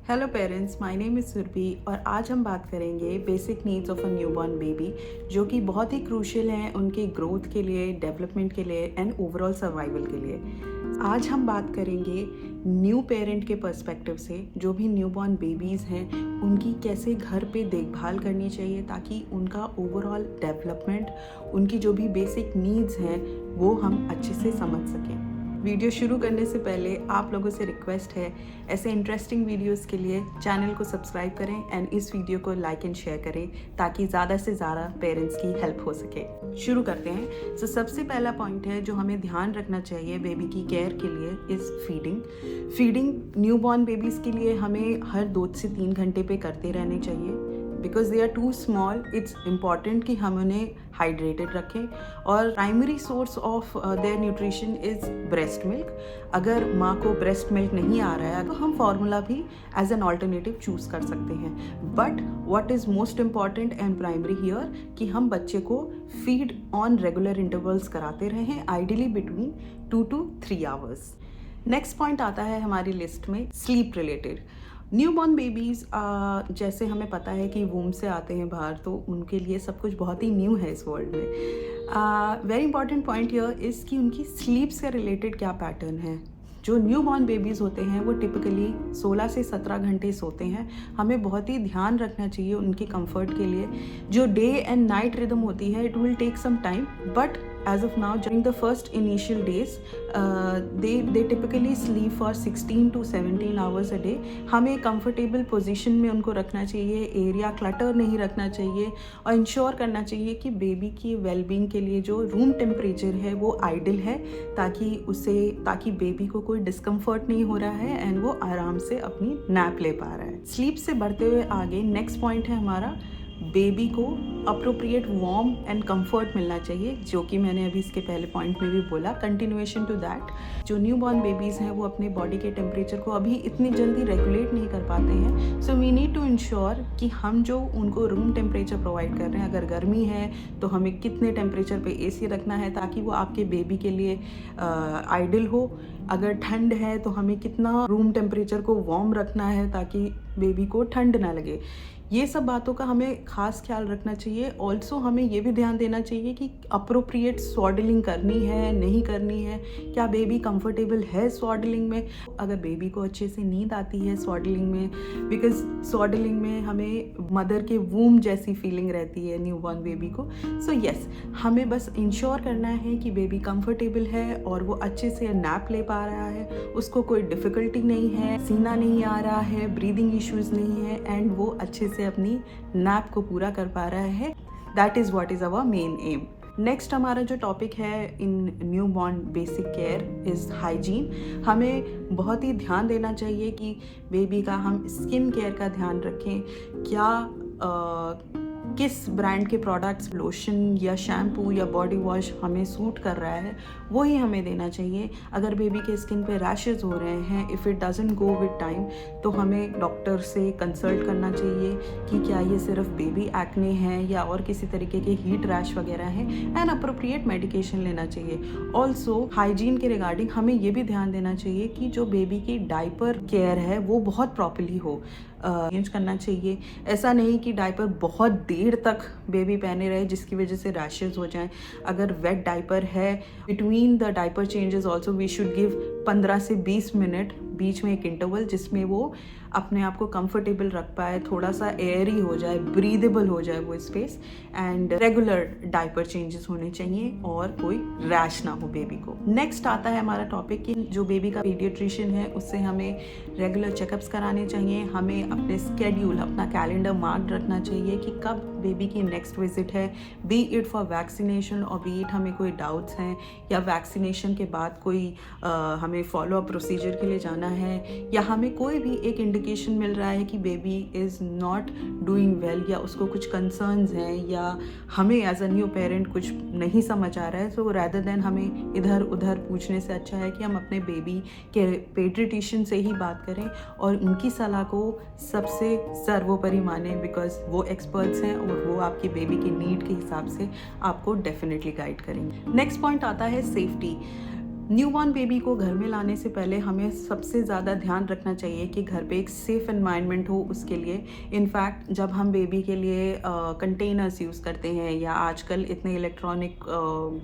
Hello parents, my name is Surbhi और आज हम बात करेंगे basic needs of a newborn baby जो कि बहुत ही क्रूशियल हैं उनके ग्रोथ के लिए, डेवलपमेंट के लिए एंड ओवरऑल सर्वाइवल के लिए। आज हम बात करेंगे न्यू पेरेंट के पर्सपेक्टिव से, जो भी न्यूबॉर्न बेबीज़ हैं उनकी कैसे घर पे देखभाल करनी चाहिए ताकि उनका ओवरऑल डेवलपमेंट, उनकी जो भी बेसिक नीड्स हैं वो हम अच्छे से समझ सकें। वीडियो शुरू करने से पहले आप लोगों से रिक्वेस्ट है, ऐसे इंटरेस्टिंग वीडियोस के लिए चैनल को सब्सक्राइब करें एंड इस वीडियो को लाइक एंड शेयर करें ताकि ज़्यादा से ज़्यादा पेरेंट्स की हेल्प हो सके। शुरू करते हैं। सबसे पहला पॉइंट है जो हमें ध्यान रखना चाहिए बेबी की केयर के लिए इज़ फीडिंग न्यूबॉर्न बेबीज़ के लिए हमें हर 2 से 3 घंटे पे करते रहने चाहिए। Because they are too small, it's important कि हम उन्हें हाइड्रेटेड रखें। और primary source of their nutrition is breast milk. अगर माँ को ब्रेस्ट मिल्क नहीं आ रहा है तो हम फार्मूला भी एज एन ऑल्टरनेटिव चूज़ कर सकते हैं। But what is most important and primary here कि हम बच्चे को फीड ऑन रेगुलर इंटरवल्स कराते रहें, ideally between 2 to 3 hours. Next point आता है हमारी लिस्ट में स्लीप रिलेटेड। न्यूबॉर्न बेबीज़ जैसे हमें पता है कि वूम से आते हैं बाहर, तो उनके लिए सब कुछ बहुत ही न्यू है इस वर्ल्ड में। Very important point here is कि उनकी स्लीप से रिलेटेड क्या पैटर्न है। जो न्यूबॉर्न बेबीज़ होते हैं वो टिपिकली 16 से 17 घंटे सोते हैं। हमें बहुत ही ध्यान रखना चाहिए उनके कंफर्ट के लिए। जो डे एंड नाइट रिदम होती है it will take some time, but as of now during the first initial days they typically sleep for 16 to 17 hours a day। हमें कंफर्टेबल पोजीशन में उनको रखना चाहिए, एरिया क्लटर नहीं रखना चाहिए और इंश्योर करना चाहिए कि बेबी की वेलबींग के लिए जो रूम टेम्परेचर है वो आइडियल है ताकि बेबी को कोई डिस्कम्फर्ट नहीं हो रहा है एंड वो आराम से अपनी नैप ले पा रहा है। स्लीप से बढ़ते हुए आगे नेक्स्ट पॉइंट है हमारा, बेबी को अप्रोप्रिएट वार्म एंड कंफर्ट मिलना चाहिए, जो कि मैंने अभी इसके पहले पॉइंट में भी बोला। कंटिन्यूएशन टू दैट, जो न्यूबॉर्न बेबीज़ हैं वो अपने बॉडी के टेम्परेचर को अभी इतनी जल्दी रेगुलेट नहीं कर पाते हैं। So we need to ensure कि हम जो उनको रूम टेम्परेचर प्रोवाइड कर रहे हैं, अगर गर्मी है तो हमें कितने टेम्परेचर पे एसी रखना है ताकि वो आपके बेबी के लिए आइडियल हो। अगर ठंड है तो हमें कितना रूम टेम्परेचर को वार्म रखना है ताकि बेबी को ठंड ना लगे। ये सब बातों का हमें खास ख्याल रखना चाहिए। ऑल्सो हमें ये भी ध्यान देना चाहिए कि अप्रोप्रिएट स्वॉडलिंग करनी है नहीं करनी है, क्या बेबी कंफर्टेबल है स्वॉडलिंग में। अगर बेबी को अच्छे से नींद आती है स्वॉडलिंग में, बिकॉज स्वॉडलिंग में हमें मदर के वूम जैसी फीलिंग रहती है न्यूबॉर्न बेबी को। सो यस, हमें बस इंश्योर करना है कि बेबी कंफर्टेबल है और वो अच्छे से नैप ले पा रहा है, उसको कोई डिफ़िकल्टी नहीं है, सीना नहीं आ रहा है, ब्रीदिंग इश्यूज़ नहीं है एंड वो अच्छे से अपनी नैप को पूरा कर पा रहा है। That is what is our main aim. Next हमारा जो टॉपिक है in newborn basic care is hygiene. हमें बहुत ही ध्यान देना चाहिए कि बेबी का हम स्किन केयर का ध्यान रखें। किस ब्रांड के प्रोडक्ट्स, लोशन या शैम्पू या बॉडी वॉश हमें सूट कर रहा है वो ही हमें देना चाहिए। अगर बेबी के स्किन पे रैशेज़ हो रहे हैं, if it doesn't go with time, तो हमें डॉक्टर से कंसल्ट करना चाहिए कि क्या ये सिर्फ बेबी एक्ने है या और किसी तरीके के हीट रैश वगैरह हैं, एंड अप्रोप्रिएट मेडिकेशन लेना चाहिए। ऑल्सो हाइजीन के रिगार्डिंग हमें ये भी ध्यान देना चाहिए कि जो बेबी की डायपर केयर है वो बहुत प्रॉपर्ली हो, चेंज करना चाहिए। ऐसा नहीं कि डायपर बहुत देर तक बेबी पहने रहे जिसकी वजह से रैशेज़ हो जाएं। अगर वेट डायपर है, between the diaper changes also we should give 15 से 20 मिनट बीच में एक इंटरवल जिसमें वो अपने आप को कंफर्टेबल रख पाए, थोड़ा सा एयरी हो जाए, ब्रीदेबल हो जाए वो space, and regular diaper changes होने चाहिए और कोई रैश ना हो बेबी को। नेक्स्ट आता है हमारा टॉपिक कि जो बेबी का पीडियाट्रिशियन है उससे हमें रेगुलर चेकअप्स कराने चाहिए। हमें अपने स्केड्यूल, अपना कैलेंडर मार्क रखना चाहिए कि कब बेबी की नेक्स्ट विजिट है, बी इट फॉर वैक्सीनेशन और बी इट हमें कोई डाउट्स हैं या वैक्सीनेशन के बाद कोई हमें फॉलो अप प्रोसीजर के लिए जाना है, या हमें कोई भी एक इंडिकेशन मिल रहा है कि baby is not doing well या उसको कुछ कंसर्न्स हैं या हमें एज अ न्यू पेरेंट कुछ नहीं समझ आ रहा है। सो रैदर देन हमें इधर उधर पूछने से अच्छा है कि हम अपने बेबी के पेडियाट्रिशियन से ही बात करें और उनकी सलाह को सबसे सर्वोपरि माने, बिकॉज वो एक्सपर्ट्स हैं और वो आपकी बेबी की नीड के हिसाब से आपको डेफिनेटली गाइड करेंगे। नेक्स्ट पॉइंट आता है सेफ्टी। न्यूबॉर्न बेबी को घर में लाने से पहले हमें सबसे ज़्यादा ध्यान रखना चाहिए कि घर पे एक सेफ़ एनवायरनमेंट हो उसके लिए। इनफैक्ट जब हम बेबी के लिए कंटेनर्स यूज़ करते हैं या आजकल इतने इलेक्ट्रॉनिक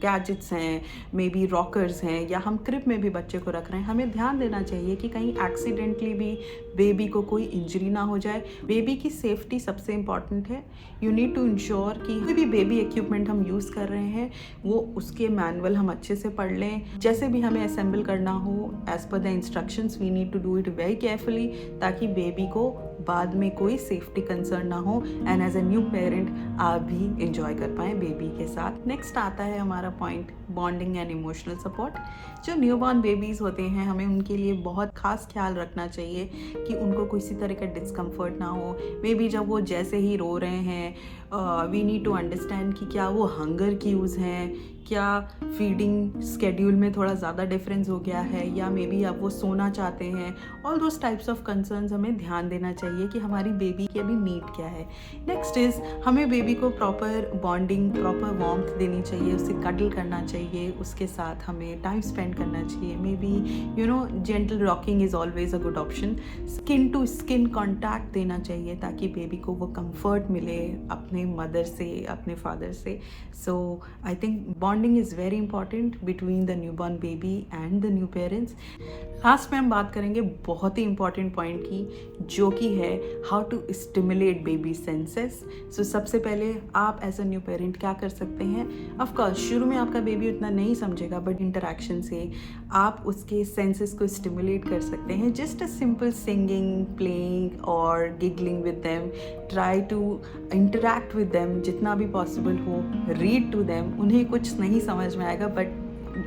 गैजेट्स हैं, मे बी रॉकर्स हैं, या हम क्रिब में भी बच्चे को रख रहे हैं, हमें ध्यान देना चाहिए कि कहीं एक्सीडेंटली भी बेबी को कोई इंजरी ना हो जाए। बेबी की सेफ्टी सबसे इम्पॉर्टेंट है। यू नीड टू इंश्योर कि कोई भी बेबी इक्विपमेंट हम यूज़ कर रहे हैं वो उसके मैनुअल हम अच्छे से पढ़ लें। जैसे भी हमें असेंबल करना हो as per the instructions, we need to do it very carefully ताकि बेबी को बाद में कोई सेफ्टी कंसर्न ना हो and as a new parent आप भी इंजॉय कर पाएँ बेबी के साथ। नेक्स्ट आता है हमारा point, bonding and emotional support. जो न्यूबॉर्न बेबीज़ होते हैं हमें उनके लिए बहुत खास ख्याल रखना चाहिए कि उनको किसी तरह का डिस्कम्फर्ट ना हो। मे बी जब वो जैसे ही रो रहे हैं वी नीड टू अंडरस्टैंड कि क्या वो हंगर क्यूज़ हैं, क्या फीडिंग स्केड्यूल में थोड़ा ज़्यादा डिफरेंस हो गया है, या मे बी अब वो सोना चाहते हैं। All those types of concerns हमें ध्यान देना चाहिए कि हमारी बेबी की अभी नीड क्या है। नेक्स्ट इज़ हमें बेबी को प्रॉपर बॉन्डिंग, प्रॉपर वार्मथ देनी चाहिए, उसे कडल करना चाहिए, उसके साथ हमें टाइम स्पेंड करना चाहिए। Maybe gentle rocking is always a good option. Skin to skin contact देना चाहिए ताकि बेबी को वो कंफर्ट मिले अपने मदर से, अपने फादर से। So I think bonding is very important between the newborn baby and the new parents. Last में हम बात करेंगे बहुत ही इंपॉर्टेंट पॉइंट की, जो कि है how to stimulate baby senses. So सबसे पहले आप एज अ न्यू पेरेंट क्या कर सकते हैं। ऑफ कोर्स शुरू में आपका बेबी उतना नहीं समझेगा, बट इंटरेक्शन से आप उसके सेंसेस को स्टिमुलेट कर सकते हैं। Just a simple singing, playing और giggling with them. Try to interact with them जितना भी पॉसिबल हो। Read to them. उन्हें कुछ नहीं समझ में आएगा, but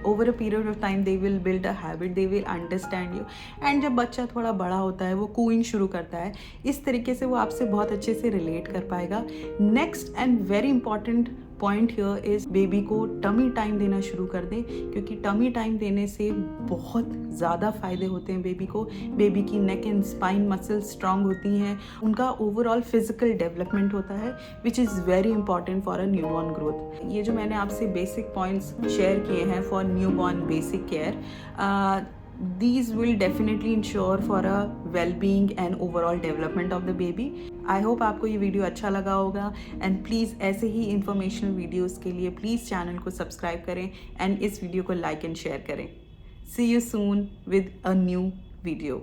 over a period of time they will build a habit, they will understand you। and जब बच्चा थोड़ा बड़ा होता है वो कूइंग शुरू करता है, इस तरीके से वो आपसे बहुत अच्छे से रिलेट कर पाएगा। Next and very important point here is baby को टमी टाइम देना शुरू कर दें, क्योंकि टमी टाइम देने से बहुत ज़्यादा फ़ायदे होते हैं बेबी को। बेबी की neck and spine muscles strong होती हैं, उनका ओवरऑल फिजिकल डेवलपमेंट होता है, which is very important for a newborn growth. ये जो मैंने आपसे बेसिक पॉइंट्स शेयर किए हैं for newborn basic care, these will definitely ensure for a well-being and overall development of the baby। I hope आपको ये वीडियो अच्छा लगा होगा, एंड प्लीज़ ऐसे ही इंफॉर्मेशनल वीडियोस के लिए प्लीज़ चैनल को सब्सक्राइब करें एंड इस वीडियो को लाइक एंड शेयर करें। See you soon with a new video।